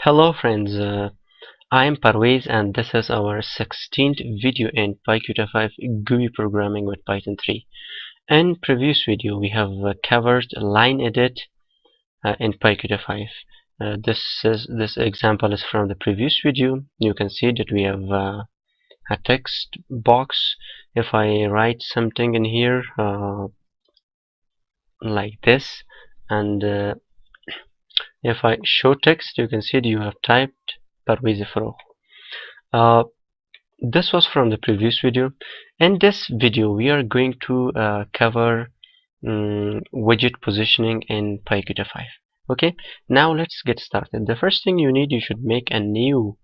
Hello friends, I am Parvez and this is our 16th video in PyQt5 GUI programming with Python 3. In previous video we have covered line edit in PyQt5. This example is from the previous video. You can see that we have a text box. If I write something in here like this, and if I show text, you can see that you have typed Parvez Fro. This was from the previous video. In this video we are going to cover widget positioning in PyQt5. Okay, now let's get started. The first thing you need, you should make a new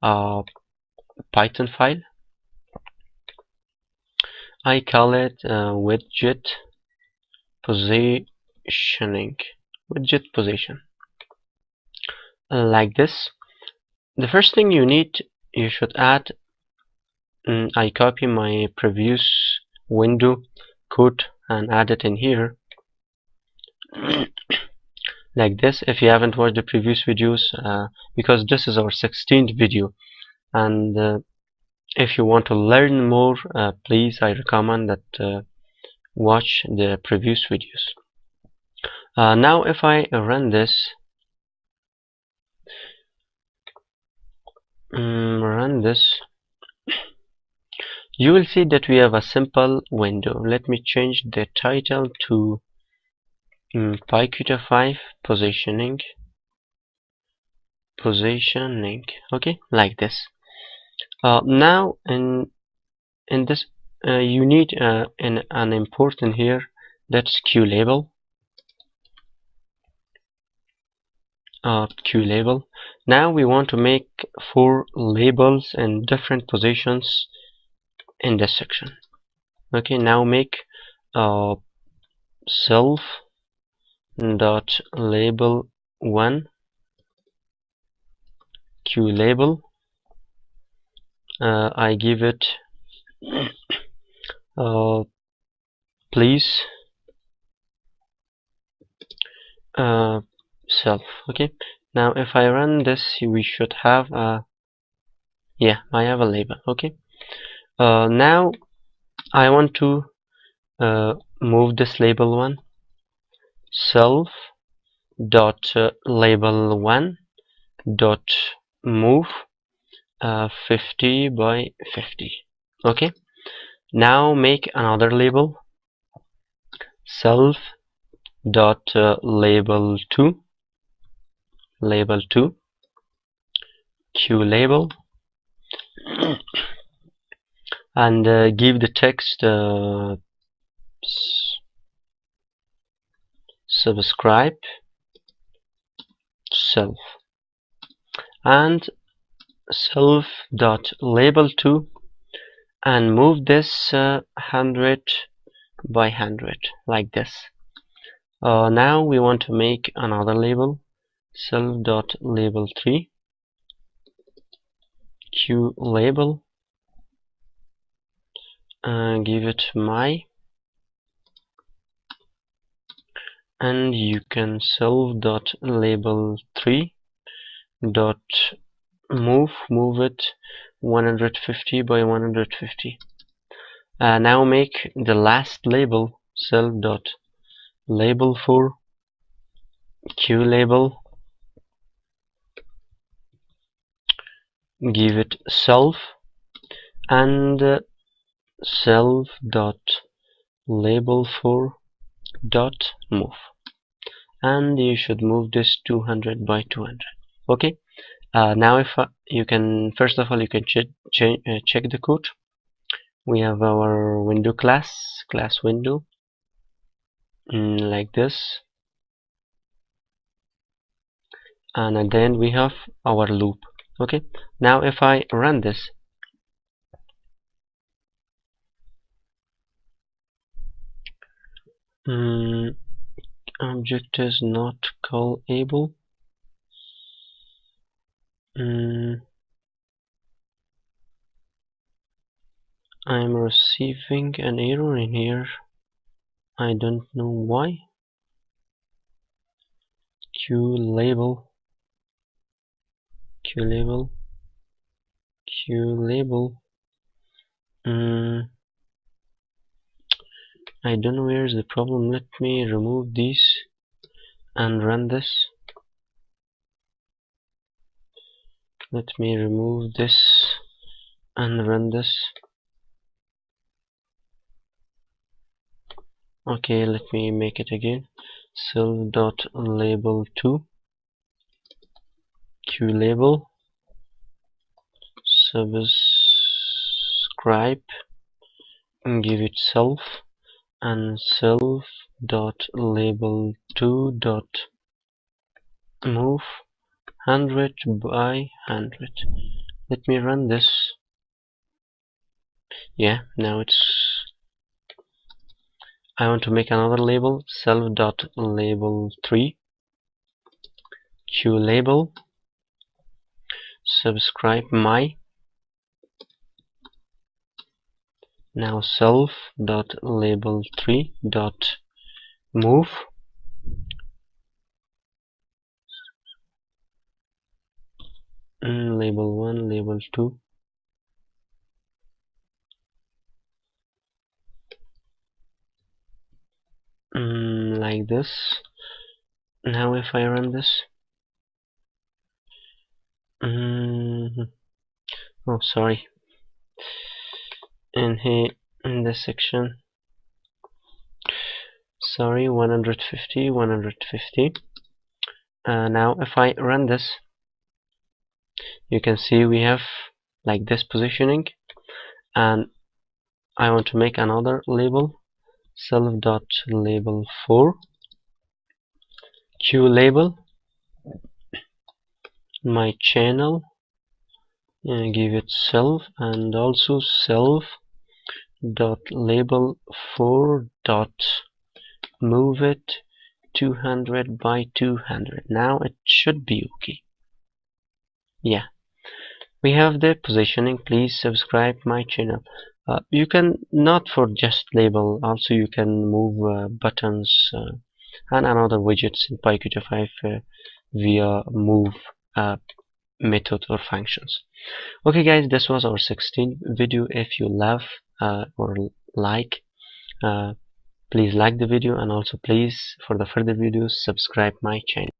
Python file. I call it widget positioning, widget position, like this. The first thing you need, you should add I copy my previous window code and add it in here like this. If you haven't watched the previous videos, because this is our 16th video, and if you want to learn more, please I recommend that watch the previous videos. Now if I run this, you will see that we have a simple window. Let me change the title to PyQt5 positioning, okay, like this. Now in this you need an important here, that's QLabel. Now we want to make 4 labels in different positions in this section. Okay, now make self dot label 1 QLabel. I give it please self. Okay, now if I run this, we should have yeah, I have a label. Okay, now I want to move this label 1, self dot label 1 dot move 50 by 50. Okay, now make another label, self dot label 2 QLabel, and give the text subscribe self, and self dot label 2, and move this 100 by 100 like this. Now we want to make another label, self dot label 3 QLabel, give it my, and you can self dot label 3 dot move it 150 by 150. Now make the last label, self dot label 4 QLabel, give it self, and self dot label 4 dot move, and you should move this 200 by 200. Okay, now if you can, first of all, you can check the code. We have our window class window, like this, and then we have our loop. Okay, now if I run this, object is not callable. I'm receiving an error in here. I don't know why. QLabel QLabel, QLabel. I don't know where is the problem. Let me remove these and run this. Let me remove this and run this. Okay, let me make it again. Self.label2 QLabel subscribe and give it self, and self.label2.move 100 by 100. Let me run this. Yeah, now it's. I want to make another label, self.label3 QLabel subscribe my. Now self.label3.move label 1, label 2. Like this. Now if I run this, oh sorry, in here in this section, sorry, 150. Now if I run this, you can see we have like this positioning, and I want to make another label, self.label4 QLabel my channel, give it self, and also self.label4.move it 200 by 200. Now it should be okay. Yeah, we have the positioning. Please subscribe my channel. You can not for just label, also you can move buttons and another widgets in PyQt5 via move method or functions. Okay guys, this was our 16th video. If you love or like, please like the video, and also please for the further videos subscribe my channel.